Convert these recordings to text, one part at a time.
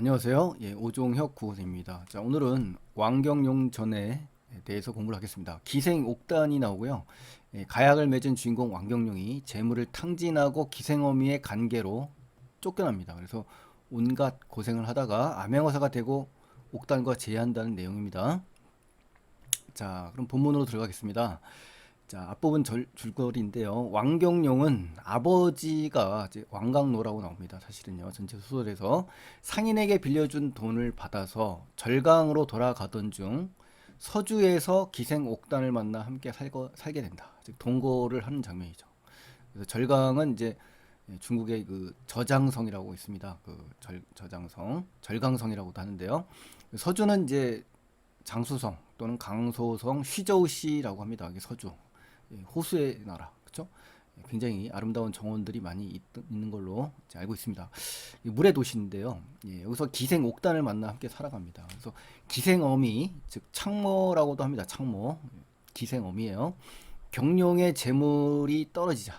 안녕하세요. 오종혁 구호생입니다. 자, 오늘은 왕경용전에 대해서 공부를 하겠습니다. 기생옥단이 나오고요. 가약을 맺은 주인공 왕경용이 재물을 탕진하고 기생어미의 관계로 쫓겨납니다. 그래서 온갖 고생을 하다가 암행어사가 되고 옥단과 재회한다는 내용입니다. 자, 그럼 본문으로 들어가겠습니다. 자, 앞부분 줄거리인데요. 왕경용은 아버지가 이제 왕강노라고 나옵니다. 사실은요. 전체 소설에서 상인에게 빌려준 돈을 받아서 절강으로 돌아가던 중 서주에서 기생옥단을 만나 함께 살게 된다. 즉 동거를 하는 장면이죠. 그래서 절강은 이제 중국의 그 저장성이라고 있습니다. 그 저장성, 절강성이라고도 하는데요. 서주는 이제 장수성 또는 강소성 쉬저우시라고 합니다. 이게 서주. 호수의 나라, 그렇죠? 굉장히 아름다운 정원들이 많이 있는 걸로 알고 있습니다. 물의 도시인데요. 여기서 기생옥단을 만나 함께 살아갑니다. 그래서 기생어미, 즉 창모라고도 합니다. 창모, 기생어미예요. 경룡의 재물이 떨어지자,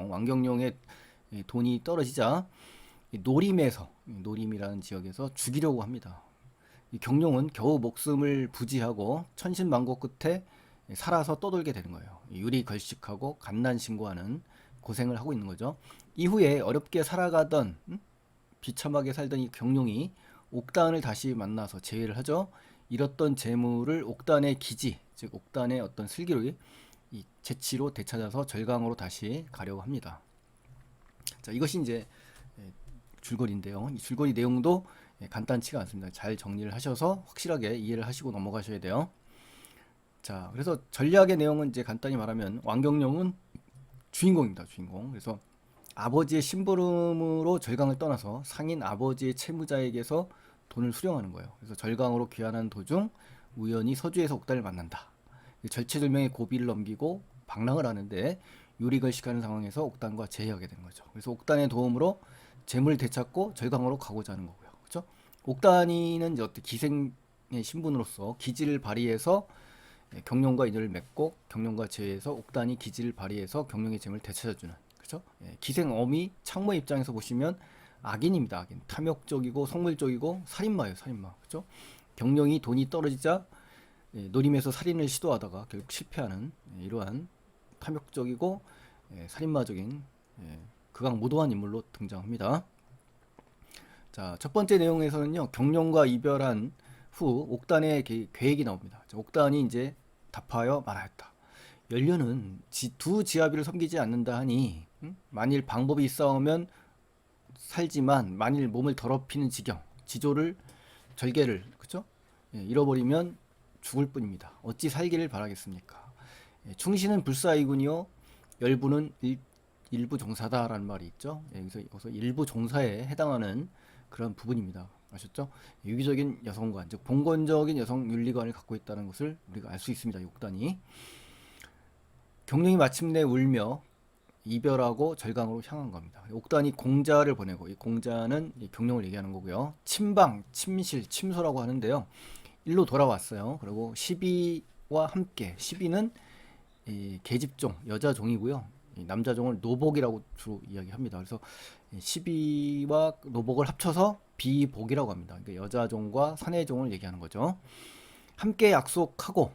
왕경룡의 돈이 떨어지자 노림에서, 노림이라는 지역에서 죽이려고 합니다. 이 경룡은 겨우 목숨을 부지하고 천신만고 끝에 살아서 떠돌게 되는 거예요. 유리 걸식하고 갓난 신고하는 고생을 하고 있는 거죠. 이후에 어렵게 살아가던 비참하게 살던 이 경룡이 옥단을 다시 만나서 재회를 하죠. 잃었던 재물을 옥단의 기지, 즉 옥단의 어떤 슬기로이 이 재치로 되찾아서 절강으로 다시 가려고 합니다. 자, 이것이 이제 줄거리인데요. 이 줄거리 내용도 간단치가 않습니다. 잘 정리를 하셔서 확실하게 이해를 하시고 넘어가셔야 돼요. 자, 그래서 전략의 내용은 이제 간단히 말하면 왕경룡은 주인공입니다. 주인공. 그래서 아버지의 심부름으로 절강을 떠나서 상인 아버지의 채무자에게서 돈을 수령하는 거예요. 그래서 절강으로 귀환하는 도중 우연히 서주에서 옥단을 만난다. 절체절명의 고비를 넘기고 방랑을 하는데 유리걸식하는 상황에서 옥단과 재회하게 되는 거죠. 그래서 옥단의 도움으로 재물 되찾고 절강으로 가고자 하는 거고요. 그렇죠? 옥단이는 이제 어떤 기생의 신분으로서 기지를 발휘해서 경룡과 인연을 맺고 경룡과 재회해서 옥단이 기지를 발휘해서 경룡의 재물을 되찾아주는, 그렇죠? 기생어미 창모 입장에서 보시면 악인입니다. 악인. 탐욕적이고 속물적이고 살인마예요. 살인마. 그렇죠? 경룡이 돈이 떨어지자 노림에서 살인을 시도하다가 결국 실패하는 이러한 탐욕적이고 살인마적인 극악무도한 인물로 등장합니다. 자, 첫 번째 내용에서는요, 경룡과 이별한 후 옥단의 계획이 나옵니다. 자, 옥단이 이제 답하여 말하였다. 연료는 두 지아비를 섬기지 않는다 하니 만일 방법이 있사오면 살지만 만일 몸을 더럽히는 지경, 지조를 절개를, 그쵸? 잃어버리면 죽을 뿐입니다. 어찌 살기를 바라겠습니까? 충신은 불사이군요. 열부는 일부 종사다라는 말이 있죠. 여기서 일부 종사에 해당하는 그런 부분입니다. 아셨죠? 유기적인 여성관, 즉 봉건적인 여성 윤리관을 갖고 있다는 것을 우리가 알 수 있습니다. 옥단이. 경룡이 마침내 울며 이별하고 절강으로 향한 겁니다. 옥단이 공자를 보내고, 이 공자는 이 경룡을 얘기하는 거고요. 침방, 침실, 침소라고 하는데요. 일로 돌아왔어요. 그리고 시비와 함께, 시비는 이 계집종, 여자종이고요. 남자종을 노복이라고 주로 이야기합니다. 그래서 시비와 노복을 합쳐서 비복이라고 합니다. 그러니까 여자종과 사내종을 얘기하는 거죠. 함께 약속하고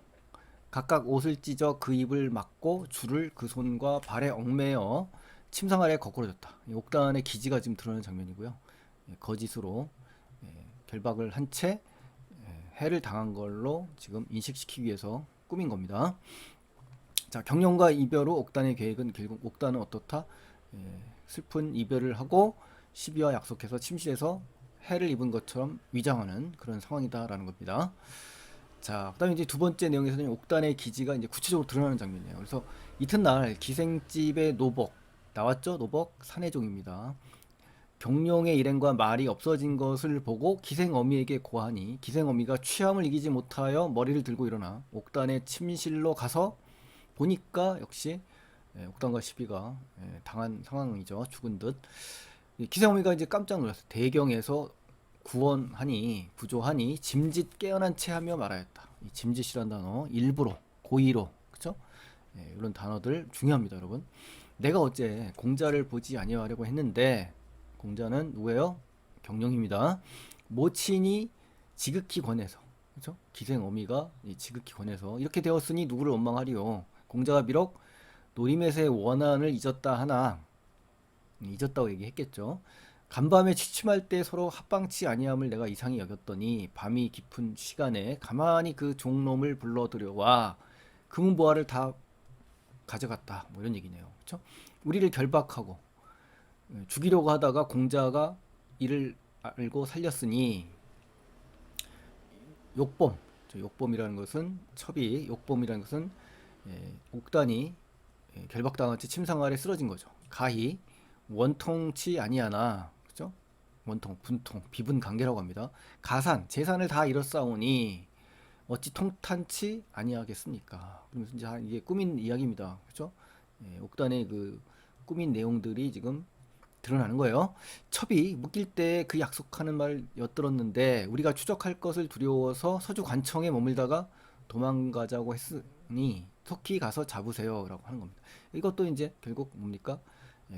각각 옷을 찢어 그 입을 막고 줄을 그 손과 발에 얽매여 침상 아래 거꾸러졌다. 옥단의 기지가 지금 드러나는 장면이고요. 거짓으로 결박을 한 채 해를 당한 걸로 지금 인식시키기 위해서 꾸민 겁니다. 자, 경룡과 이별 후 옥단의 계획은 결국 옥단은 어떻다? 슬픈 이별을 하고 시비와 약속해서 침실에서 해를 입은 것처럼 위장하는 그런 상황이다라는 겁니다. 자, 그다음에 이제 두 번째 내용에서는 옥단의 기지가 이제 구체적으로 드러나는 장면이에요. 그래서 이튿날 기생집의 노복 나왔죠? 노복 사내종입니다. 경룡의 일행과 말이 없어진 것을 보고 기생어미에게 고하니 기생어미가 취함을 이기지 못하여 머리를 들고 일어나 옥단의 침실로 가서 보니까 역시 옥단과 시비가 당한 상황이죠. 죽은 듯. 기생어미가 이제 깜짝 놀랐어요. 대경에서 구원하니 구조하니 짐짓 깨어난 채 하며 말하였다. 이 짐짓이란 단어 일부러 고의로, 그쵸? 이런 단어들 중요합니다, 여러분. 내가 어째 공자를 보지 아니하려고 했는데 공자는 누구예요? 경룡입니다. 모친이 지극히 권해서, 그렇죠? 기생어미가 지극히 권해서 이렇게 되었으니 누구를 원망하리요. 공자가 비록 노리맷의 원한을 잊었다 하나, 잊었다고 얘기했겠죠. 간밤에 취침할 때 서로 합방치 아니함을 내가 이상히 여겼더니 밤이 깊은 시간에 가만히 그 종놈을 불러들여와 금은보화를 다 가져갔다. 뭐 이런 얘기네요. 그렇죠? 우리를 결박하고 죽이려고 하다가 공자가 이를 알고 살렸으니 욕범, 욕범이라는 것은 첩이, 욕범이라는 것은 옥단이 결박당한 채 침상 아래 쓰러진 거죠. 가히 원통치 아니하나, 그죠? 원통, 분통, 비분 관계라고 합니다. 가산, 재산을 다 잃었사오니 어찌 통탄치 아니하겠습니까? 그러면서 이제 이게 꾸민 이야기입니다. 그죠? 옥단의 그 꾸민 내용들이 지금 드러나는 거예요. 첩이 묶일 때 그 약속하는 말 엿들었는데 우리가 추적할 것을 두려워서 서주 관청에 머물다가 도망가자고 했으니 속히 가서 잡으세요라고 하는 겁니다. 이것도 이제 결국 뭡니까?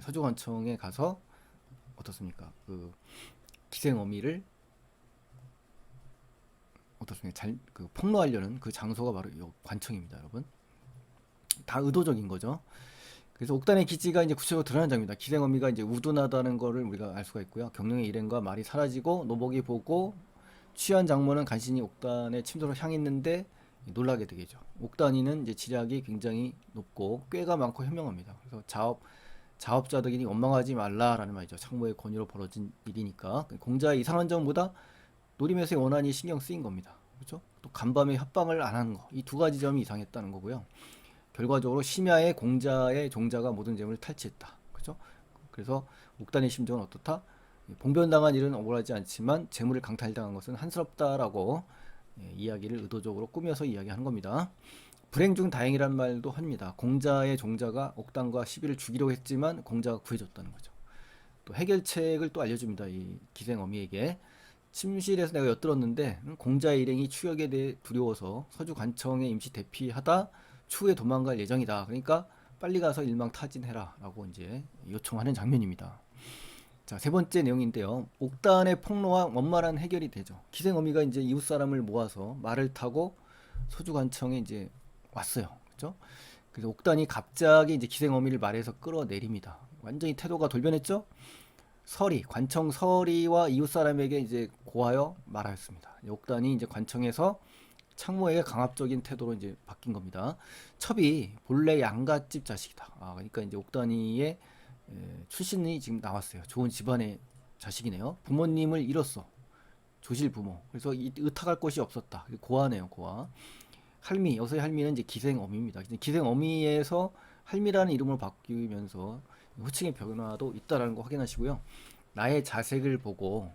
서주 관청에 가서 어떻습니까? 그 기생어미를 어떻습니까? 그 폭로하려는 그 장소가 바로 이 관청입니다, 여러분. 다 의도적인 거죠. 그래서 옥단의 기지가 이제 구체적으로 드러난 장면입니다. 기생어미가 이제 우둔하다는 거를 우리가 알 수가 있고요. 경룡의 일행과 말이 사라지고 노복이 보고 취한 장모는 간신히 옥단의 침도로 향했는데 놀라게 되겠죠. 옥단이는 이제 지략이 굉장히 높고 꾀가 많고 현명합니다. 그래서 자업자득이니 원망하지 말라라는 말이죠. 창모의 권유로 벌어진 일이니까 공자의 이상한 점보다 노림에서의 원한이 신경 쓰인 겁니다. 그렇죠? 또 간밤에 협박을 안 하는 거, 이 두 가지 점이 이상했다는 거고요. 결과적으로 심야에 공자의 종자가 모든 재물을 탈취했다. 그죠? 그래서 옥단의 심정은 어떻다? 봉변당한 일은 억울하지 않지만 재물을 강탈당한 것은 한스럽다라고 이야기를 의도적으로 꾸며서 이야기하는 겁니다. 불행 중 다행이란 말도 합니다. 공자의 종자가 옥단과 시비를 죽이려고 했지만 공자가 구해줬다는 거죠. 또 해결책을 또 알려줍니다. 이 기생어미에게. 침실에서 내가 엿들었는데 공자의 일행이 추격에 대해 두려워서 서주 관청에 임시 대피하다 추후에 도망갈 예정이다. 그러니까 빨리 가서 일망타진해라 라고 이제 요청하는 장면입니다. 자, 세 번째 내용인데요. 옥단의 폭로와 원만한 해결이 되죠. 기생어미가 이제 이웃 사람을 모아서 말을 타고 서주관청에 이제 왔어요. 그죠? 그래서 옥단이 갑자기 이제 기생어미를 말에서 끌어내립니다. 완전히 태도가 돌변했죠? 관청 서리와 이웃 사람에게 이제 고하여 말하였습니다. 옥단이 이제 관청에서 창모에게 강압적인 태도로 이제 바뀐 겁니다. 첩이 본래 양갓집 자식이다. 그러니까 이제 옥단이의 출신이 지금 나왔어요. 좋은 집안의 자식이네요. 부모님을 잃었어. 조실 부모. 그래서 의탁할 곳이 없었다. 고아네요, 고아. 할미, 여기서의 할미는 이제 기생어미입니다. 기생어미에서 할미라는 이름으로 바뀌면서 호칭의 변화도 있다라는 거 확인하시고요. 나의 자색을 보고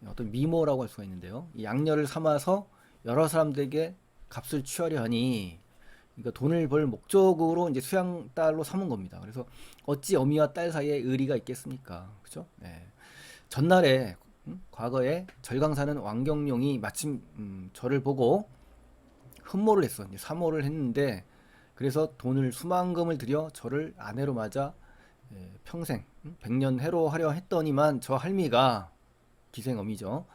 어떤 미모라고 할 수가 있는데요. 이 양녀를 삼아서 여러 사람들에게 값을 취하려 하니, 그러니까 돈을 벌 목적으로 이제 수양딸로 삼은 겁니다. 그래서 어찌 어미와 딸 사이에 의리가 있겠습니까? 그죠? 네. 전날에 과거에 절강 사는 왕경룡이 마침 저를 보고 흠모를 했어. 이제 사모를 했는데 그래서 돈을 수만금을 들여 저를 아내로 맞아 평생 100년 해로하려 했더니만 저 할미가 기생어미죠.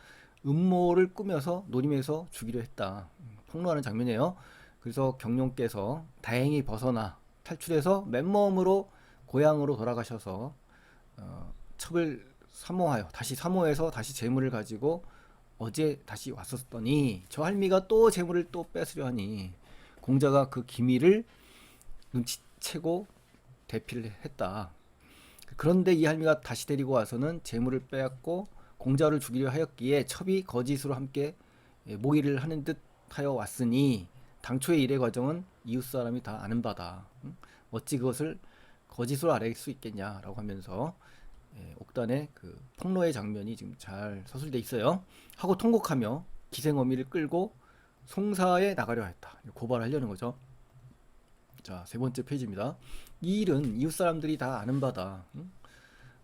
음모를 꾸며서 노림에서 죽이려 했다. 폭로하는 장면이에요. 그래서 경룡께서 다행히 벗어나 탈출해서 맨몸으로 고향으로 돌아가셔서 첩을 사모하여 다시 사모해서 다시 재물을 가지고 어제 다시 왔었더니 저 할미가 또 재물을 또 뺏으려 하니 공자가 그 기밀을 눈치채고 대피를 했다. 그런데 이 할미가 다시 데리고 와서는 재물을 빼앗고 공자를 죽이려 하였기에 첩이 거짓으로 함께 모의를 하는 듯 하여 왔으니 당초의 일의 과정은 이웃 사람이 다 아는 바다. 어찌 그것을 거짓으로 알아낼 수 있겠냐라고 하면서 옥단의 그 폭로의 장면이 지금 잘 서술돼 있어요. 하고 통곡하며 기생어미를 끌고 송사에 나가려 했다. 고발하려는 거죠. 자, 세 번째 페이지입니다. 이 일은 이웃 사람들이 다 아는 바다.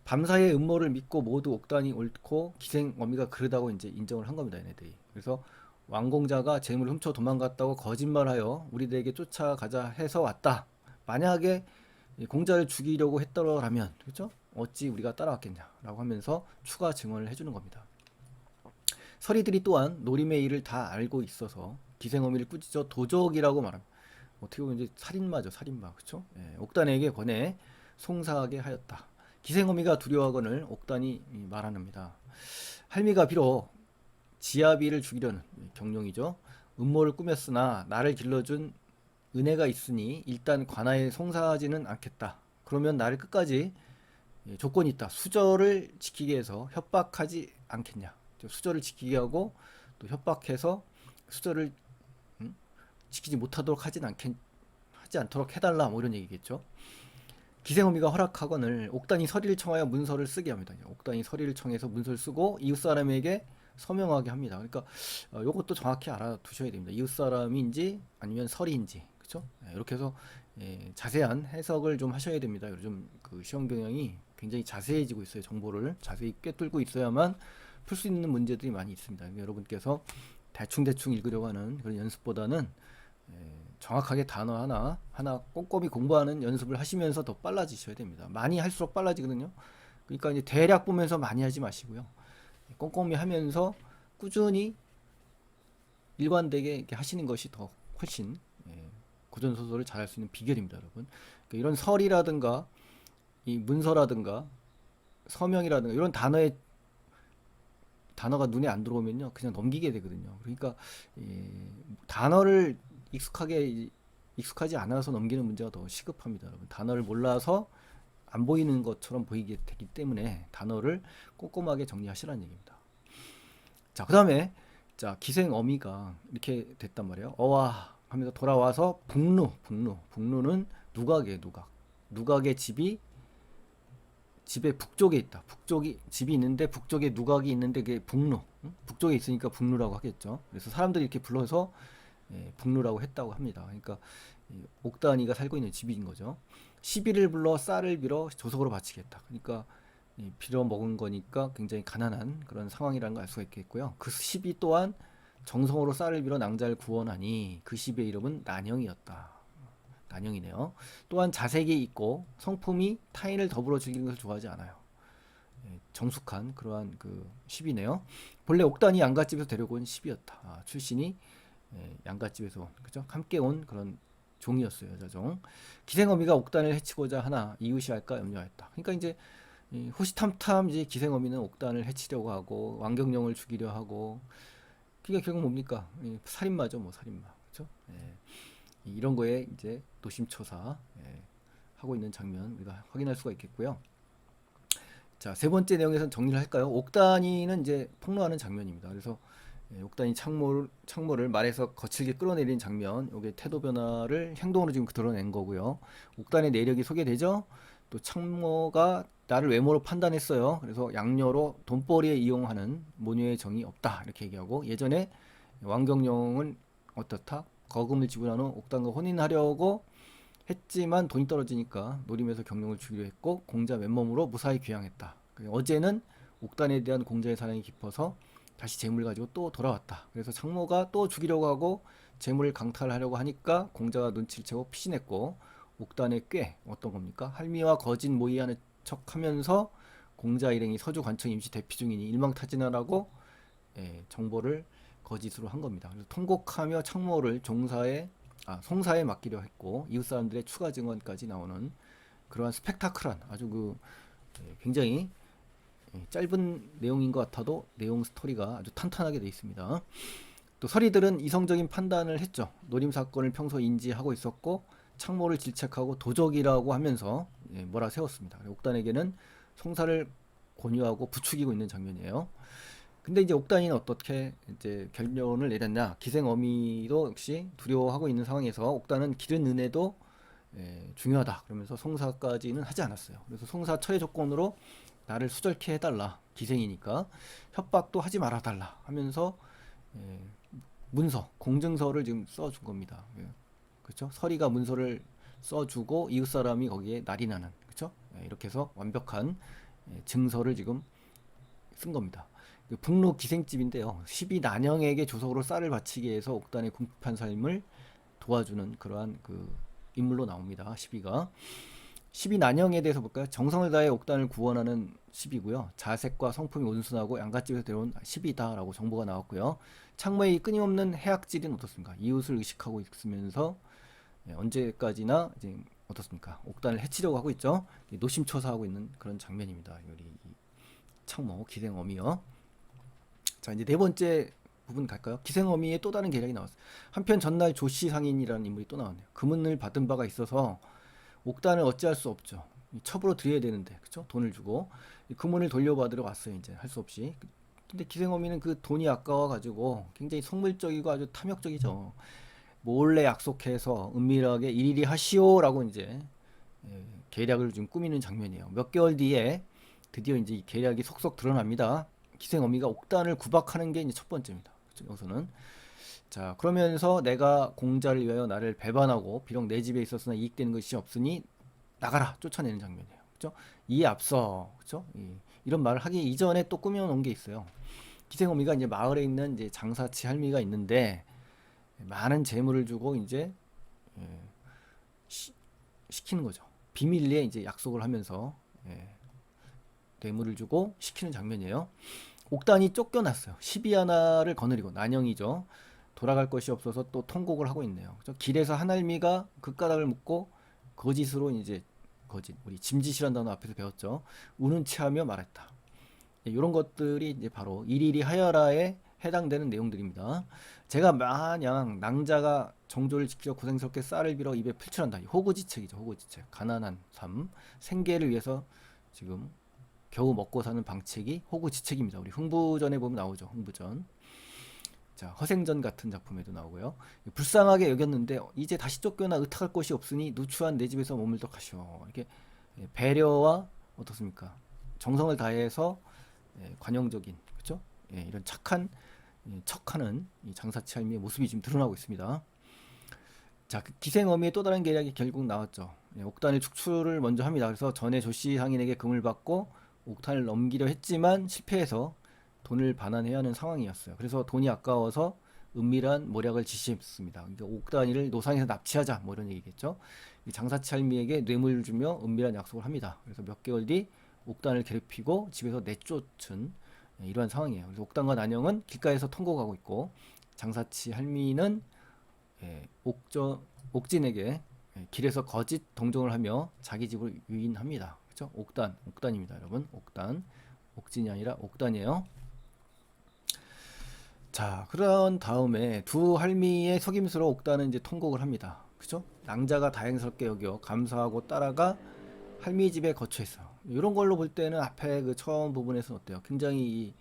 밤사이의 음모를 믿고 모두 옥단이 옳고 기생어미가 그러다고 이제 인정을 한 겁니다, 얘네들이. 그래서 왕공자가 재물을 훔쳐 도망갔다고 거짓말하여 우리들에게 쫓아가자 해서 왔다. 만약에 공자를 죽이려고 했더라면, 그렇죠? 어찌 우리가 따라왔겠냐라고 하면서 추가 증언을 해주는 겁니다. 서리들이 또한 노림의 일을 다 알고 있어서 기생어미를 꾸짖어 도적이라고 말합니다. 어떻게 보면 이제 살인마죠, 살인마. 그렇죠? 예, 옥단에게 권해 송사하게 하였다. 기생어미가 두려워하거늘 옥단이 말합니다. 할미가 비록 지아비를 죽이려는 경룡이죠. 음모를 꾸몄으나 나를 길러준 은혜가 있으니 일단 관아에 송사하지는 않겠다. 그러면 나를 끝까지 조건이 있다. 수절을 지키게 해서 협박하지 않겠냐. 수절을 지키게 하고 또 협박해서 수절을 지키지 못하도록 하지 않도록 해달라, 뭐 이런 얘기겠죠. 기생어미가 허락하거늘 옥단이 서리를 청하여 문서를 쓰게 합니다. 옥단이 서리를 청해서 문서를 쓰고 이웃 사람에게 서명하게 합니다. 그러니까 이것도 정확히 알아두셔야 됩니다. 이웃 사람인지 아니면 서리인지, 그렇죠? 이렇게 해서 자세한 해석을 좀 하셔야 됩니다. 요즘 그 시험 경향이 굉장히 자세해지고 있어요. 정보를 자세히 꿰뚫고 있어야만 풀 수 있는 문제들이 많이 있습니다. 여러분께서 대충 읽으려고 하는 그런 연습보다는 정확하게 단어 하나 꼼꼼히 공부하는 연습을 하시면서 더 빨라지셔야 됩니다. 많이 할수록 빨라지거든요. 그러니까 이제 대략 보면서 많이 하지 마시고요. 꼼꼼히 하면서 꾸준히 일관되게 이렇게 하시는 것이 더 훨씬 고전 소설을 잘할 수 있는 비결입니다, 여러분. 그러니까 이런 설이라든가 이 문서라든가 서명이라든가 이런 단어가 눈에 안 들어오면요 그냥 넘기게 되거든요. 그러니까 단어를 익숙하지 않아서 넘기는 문제가 더 시급합니다, 여러분. 단어를 몰라서 안 보이는 것처럼 보이게 되기 때문에 단어를 꼼꼼하게 정리하시라는 얘기입니다. 자, 그 다음에 자, 기생어미가 이렇게 됐단 말이에요. 어와 하면서 돌아와서 북루는 누각의 집의 북쪽에 있다. 북쪽이 집이 있는데 북쪽에 누각이 있는데 그게 북루. 북쪽에 있으니까 북루라고 하겠죠. 그래서 사람들이 이렇게 불러서 북루라고 했다고 합니다. 그러니까 옥단이가 살고 있는 집인 거죠. 시비를 불러 쌀을 빌어 조석으로 바치겠다. 그러니까 빌어 먹은 거니까 굉장히 가난한 그런 상황이라는 걸 알 수가 있겠고요. 그 시비 또한 정성으로 쌀을 빌어 낭자를 구원하니 그 시비의 이름은 난영이었다. 난영이네요. 또한 자색이 있고 성품이 타인을 더불어 즐기는 것을 좋아하지 않아요. 정숙한 그러한 그 시비네요. 본래 옥단이 양갓집에서 데려온 시비였다. 출신이 양갓집에서 그죠? 함께 온 그런 종이었어요, 여자종. 기생어미가 옥단을 해치고자 하나 이웃이 할까 염려했다. 그러니까 이제 호시탐탐 이제 기생어미는 옥단을 해치려고 하고 왕경령을 죽이려 하고, 그게 결국 뭡니까? 살인마죠, 뭐 살인마, 그렇죠? 이런 거에 이제 노심초사 하고 있는 장면 우리가 확인할 수가 있겠고요. 자, 세 번째 내용에서 정리를 할까요? 옥단이는 이제 폭로하는 장면입니다. 그래서 옥단이 창모를 말에서 거칠게 끌어내리는 장면, 요게 태도 변화를 행동으로 지금 드러낸 거고요. 옥단의 내력이 소개되죠. 또 창모가 나를 외모로 판단했어요. 그래서 양녀로 돈벌이에 이용하는 모녀의 정이 없다, 이렇게 얘기하고, 예전에 왕경령은 어떻다? 거금을 지불한 후 옥단과 혼인하려고 했지만 돈이 떨어지니까 노림에서 경령을 주기로 했고 공자 맨몸으로 무사히 귀향했다. 어제는 옥단에 대한 공자의 사랑이 깊어서 다시 재물을 가지고 또 돌아왔다. 그래서 창모가 또 죽이려고 하고 재물을 강탈하려고 하니까 공자가 눈치를 채고 피신했고, 옥단의 꽤 어떤 겁니까? 할미와 거진 모의하는 척하면서 공자 일행이 서주 관청 임시 대피 중이니 일망타진하라고 정보를 거짓으로 한 겁니다. 그래서 통곡하며 창모를 송사에 맡기려 했고 이웃 사람들의 추가 증언까지 나오는 그러한 스펙타클한 아주 굉장히 짧은 내용인 것 같아도 내용 스토리가 아주 탄탄하게 되어 있습니다. 또 서리들은 이성적인 판단을 했죠. 노림 사건을 평소 인지하고 있었고 창모를 질책하고 도적이라고 하면서 뭐라 세웠습니다. 옥단에게는 송사를 권유하고 부추기고 있는 장면이에요. 근데 이제 옥단이는 어떻게 이제 결론을 내렸냐? 기생어미도 역시 두려워하고 있는 상황에서 옥단은 기른 은혜도 중요하다 그러면서 송사까지는 하지 않았어요. 그래서 송사 처해 조건으로 나를 수절케 해달라, 기생이니까 협박도 하지 말아달라 하면서 문서, 공증서를 지금 써준 겁니다. 그렇죠? 서리가 문서를 써주고 이웃 사람이 거기에 날인하는, 그렇죠? 이렇게 해서 완벽한 증서를 지금 쓴 겁니다. 북로 기생집인데요. 12난영에게 조석으로 쌀을 바치게 해서 옥단의 궁핍한 삶을 도와주는 그러한 그 인물로 나옵니다. 12가. 시비 난형에 대해서 볼까요? 정성을 다해 옥단을 구원하는 시비고요. 자색과 성품이 온순하고 양갓집에서 데려온 시비다라고 정보가 나왔고요. 창모의 끊임없는 해악질은 어떻습니까? 이웃을 의식하고 있으면서 언제까지나 이제 어떻습니까? 옥단을 해치려고 하고 있죠. 노심초사하고 있는 그런 장면입니다. 우리 창모 기생어미요. 자, 이제 네 번째 부분 갈까요? 기생어미의 또 다른 계략이 나왔어요. 한편 전날 조씨 상인이라는 인물이 또 나왔네요. 금은을 받은 바가 있어서 옥단을 어찌할 수 없죠. 첩으로 드려야 되는데, 그쵸? 돈을 주고 금은을 돌려받으러 왔어요. 이제 할 수 없이. 근데 기생어미는 그 돈이 아까워가지고 굉장히 속물적이고 아주 탐욕적이죠. 몰래 약속해서 은밀하게 일일이 하시오라고 이제 계략을 좀 꾸미는 장면이에요. 몇 개월 뒤에 드디어 이제 이 계략이 속속 드러납니다. 기생어미가 옥단을 구박하는 게 이제 첫 번째입니다. 여기서는 자, 그러면서 내가 공자를 위하여 나를 배반하고 비록 내 집에 있었으나 이익되는 것이 없으니 나가라 쫓아내는 장면이에요. 그죠? 이에 앞서 그죠? 이런 말을 하기 이전에 또 꾸며놓은 게 있어요. 기생어미가 이제 마을에 있는 이제 장사치 할미가 있는데 많은 재물을 주고 이제 예, 시키는 거죠. 비밀리에 이제 약속을 하면서 뇌물을 주고 시키는 장면이에요. 옥단이 쫓겨났어요. 시비하나를 거느리고 난영이죠. 돌아갈 것이 없어서 또 통곡을 하고 있네요. 그죠? 길에서 한할미가 그 까닭을 묻고 거짓으로 이제 거짓 우리 짐짓이란 단어 앞에서 배웠죠. 우는 체하며 말했다. 이런 것들이 이제 바로 일일이 하여라에 해당되는 내용들입니다. 제가 마냥 낭자가 정조를 지키려 고생스럽게 쌀을 빌어 입에 풀칠한다. 호구지책이죠. 호구지책. 가난한 삶, 생계를 위해서 지금 겨우 먹고 사는 방책이 호구지책입니다. 우리 흥부전에 보면 나오죠. 흥부전. 자, 허생전 같은 작품에도 나오고요. 불쌍하게 여겼는데 이제 다시 쫓겨나 의탁할 곳이 없으니 누추한 내 집에서 머물도록 하시오. 이렇게 배려와 어떻습니까? 정성을 다해서 관용적인 그렇죠? 이런 착한 척하는 이 장사치 할미의 모습이 지금 드러나고 있습니다. 자, 그 기생어미의 또 다른 계략이 결국 나왔죠. 옥단의 축출을 먼저 합니다. 그래서 전에 조씨 상인에게 금을 받고 옥탄을 넘기려 했지만 실패해서 돈을 반환해야 하는 상황이었어요. 그래서 돈이 아까워서 은밀한 모략을 지시했습니다. 그러니까 옥단이를 노상에서 납치하자 뭐 이런 얘기겠죠. 장사치 할미에게 뇌물을 주며 은밀한 약속을 합니다. 그래서 몇 개월 뒤 옥단을 괴롭히고 집에서 내쫓은 이러한 상황이에요. 그래서 옥단과 난영은 길가에서 통곡하고 있고 장사치 할미는 옥진에게 길에서 거짓 동정을 하며 자기 집을 유인합니다. 그렇죠? 옥단입니다, 여러분. 옥단, 옥진이 아니라 옥단이에요. 자, 그런 다음에 두 할미의 속임수로 옥단은 이제 통곡을 합니다. 그죠? 낭자가 다행스럽게 여겨 감사하고 따라가 할미 집에 거처했어요. 이런 걸로 볼 때는 앞에 그 처음 부분에서는 어때요? 굉장히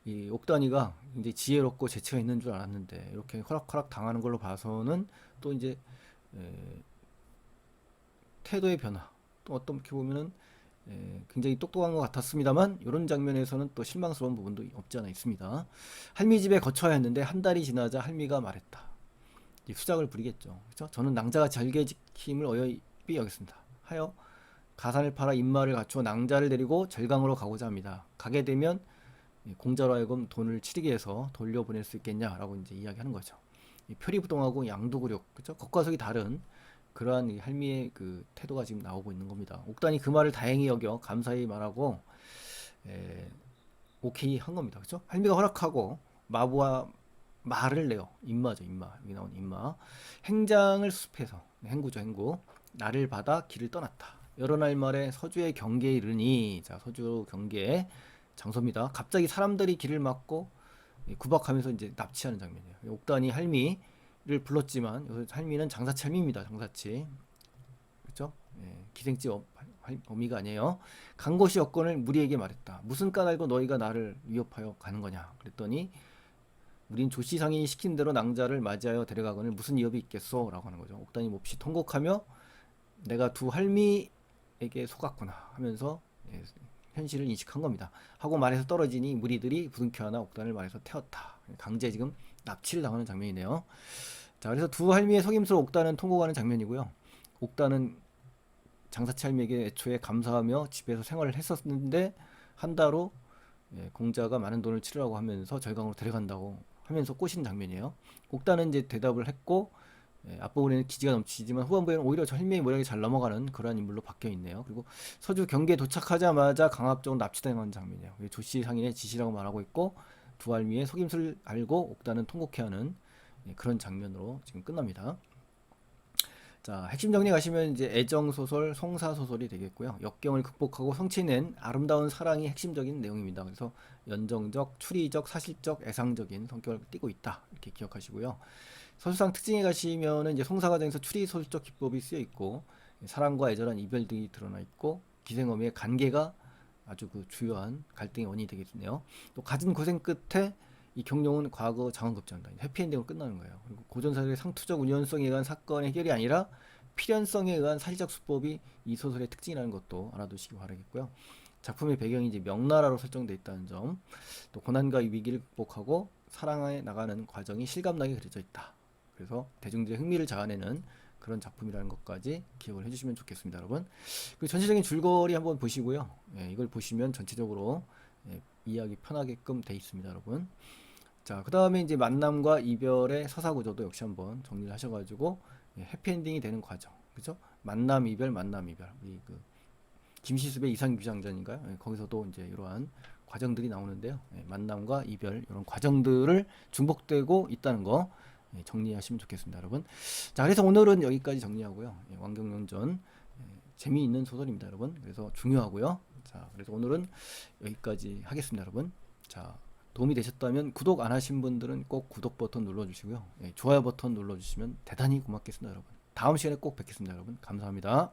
이 옥단이가 이제 지혜롭고 재치가 있는 줄 알았는데 이렇게 허락허락 당하는 걸로 봐서는 또 이제 에, 태도의 변화 또 어떻게 보면은 굉장히 똑똑한 것 같았습니다만 이런 장면에서는 또 실망스러운 부분도 없지 않아 있습니다. 할미 집에 거쳐야 했는데 한 달이 지나자 할미가 말했다. 수작을 부리겠죠. 그렇죠? 저는 낭자가 절개지킴을 어여삐 여겼습니다. 하여 가산을 팔아 입마를 갖추어 낭자를 데리고 절강으로 가고자 합니다. 가게 되면 공자로 하여금 돈을 치르게 해서 돌려보낼 수 있겠냐라고 이제 이야기하는 거죠. 표리부동하고 양도구력, 그렇죠? 겉과 속이 다른 그러한 이 할미의 그 태도가 지금 나오고 있는 겁니다. 옥단이 그 말을 다행히 여겨 감사히 말하고 오케이 한 겁니다. 그렇죠? 할미가 허락하고 마부와 말을 내요. 임마죠, 임마. 여기 나온 임마. 행장을 수습해서 행구죠, 행구. 나를 받아 길을 떠났다. 여러 날 말에 서주의 경계에 이르니 자, 서주 경계 장소입니다. 갑자기 사람들이 길을 막고 구박하면서 이제 납치하는 장면이에요. 옥단이 할미를 불렀지만 여기서 할미는 장사치 할미입니다. 장사치. 그렇죠? 기생집 어미가 아니에요. 간 곳이 여건을 무리에게 말했다. 무슨 까닭으로 너희가 나를 위협하여 가는 거냐? 그랬더니 우린 조씨상인이 시킨 대로 낭자를 맞이하여 데려가거늘 무슨 위협이 있겠소? 라고 하는 거죠. 옥단이 몹시 통곡하며 내가 두 할미에게 속았구나 하면서 현실을 인식한 겁니다. 하고 말에서 떨어지니 무리들이 부둥켜 안아 옥단을 말에서 태웠다. 강제 지금 납치를 당하는 장면이네요. 자, 그래서 두 할미의 속임수로 옥단은 통곡하는 장면이고요. 옥단은 장사치 할미에게 애초에 감사하며 집에서 생활을 했었는데 한 달 후 공자가 많은 돈을 치르라고 하면서 절강으로 데려간다고 하면서 꼬시는 장면이에요. 옥단은 이제 대답을 했고 앞부분에는 기지가 넘치지만 후반부에는 오히려 혈맹이 잘 넘어가는 그러한 인물로 바뀌어 있네요. 그리고 서주 경기에 도착하자마자 강압적으로 납치당한 장면이에요. 조씨 상인의 지시라고 말하고 있고 두 알미의 속임수를 알고 옥단은 통곡해 하는 그런 장면으로 지금 끝납니다. 자, 핵심 정리 가시면 이제 애정 소설, 송사 소설이 되겠고요. 역경을 극복하고 성취낸 아름다운 사랑이 핵심적인 내용입니다. 그래서 연정적, 추리적, 사실적, 애상적인 성격을 띠고 있다. 이렇게 기억하시고요. 서술상 특징에 가시면은 이제 송사 과정에서 추리 소설적 기법이 쓰여 있고 사랑과 애절한 이별 등이 드러나 있고 기생어미의 관계가 아주 그 주요한 갈등의 원인이 되겠네요. 또 갖은 고생 끝에 이 경룡은 과거 장원급제한다. 해피엔딩으로 끝나는 거예요. 그리고 고전사들의 상투적 운연성에 의한 사건의 해결이 아니라 필연성에 의한 사실적 수법이 이 소설의 특징이라는 것도 알아두시기 바라겠고요. 작품의 배경이 이제 명나라로 설정되어 있다는 점, 또 고난과 위기를 극복하고 사랑해 나가는 과정이 실감나게 그려져 있다. 그래서 대중들의 흥미를 자아내는 그런 작품이라는 것까지 기억을 해주시면 좋겠습니다, 여러분. 그 전체적인 줄거리 한번 보시고요. 이걸 보시면 전체적으로 이해하기 편하게끔 돼 있습니다, 여러분. 자, 그 다음에 이제 만남과 이별의 서사 구조도 역시 한번 정리를 하셔가지고 해피엔딩이 되는 과정, 그죠? 만남 이별, 만남 이별. 우리 그 김시습의 이상규장전인가요? 거기서도 이제 이러한 과정들이 나오는데요. 만남과 이별 이런 과정들을 중복되고 있다는 거 정리하시면 좋겠습니다, 여러분. 자, 그래서 오늘은 여기까지 정리하고요. 왕경연전 재미있는 소설입니다, 여러분. 그래서 중요하고요. 자, 그래서 오늘은 여기까지 하겠습니다, 여러분. 자, 도움이 되셨다면 구독 안 하신 분들은 꼭 구독 버튼 눌러주시고요. 좋아요 버튼 눌러주시면 대단히 고맙겠습니다, 여러분. 다음 시간에 꼭 뵙겠습니다, 여러분. 감사합니다.